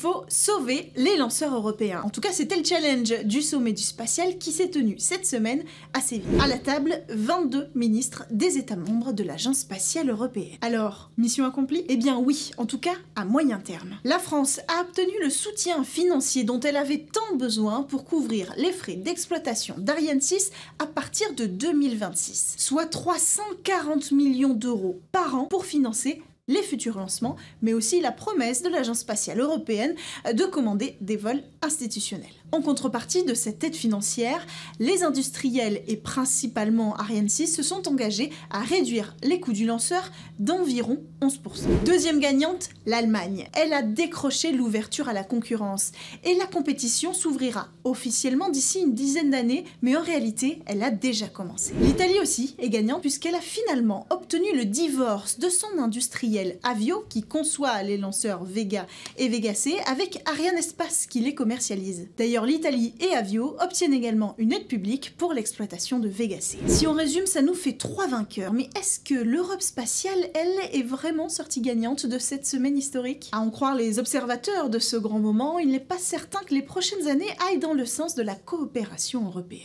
faut sauver les lanceurs européens. En tout cas, c'était le challenge du sommet du spatial qui s'est tenu cette semaine à Séville. À la table, 22 ministres des États membres de l'Agence spatiale européenne. Alors, mission accomplie? Eh bien oui, en tout cas à moyen terme. La France a obtenu le soutien financier dont elle avait tant besoin pour couvrir les frais d'exploitation d'Ariane 6 à partir de 2026, soit 340 millions d'euros par an pour financer les futurs lancements, mais aussi la promesse de l'Agence spatiale européenne de commander des vols institutionnels. En contrepartie de cette aide financière, les industriels et principalement Ariane 6 se sont engagés à réduire les coûts du lanceur d'environ 11%. Deuxième gagnante, l'Allemagne. Elle a décroché l'ouverture à la concurrence et la compétition s'ouvrira officiellement d'ici une dizaine d'années, mais en réalité, elle a déjà commencé. L'Italie aussi est gagnante puisqu'elle a finalement obtenu le divorce de son industriel Avio qui conçoit les lanceurs Vega et Vega C avec Arianespace qui les commercialise. D'ailleurs, l'Italie et Avio obtiennent également une aide publique pour l'exploitation de Vega C. Si on résume, ça nous fait 3 vainqueurs, mais est-ce que l'Europe spatiale, elle, est vraiment sortie gagnante de cette semaine historique? À en croire les observateurs de ce grand moment, il n'est pas certain que les prochaines années aillent dans le sens de la coopération européenne.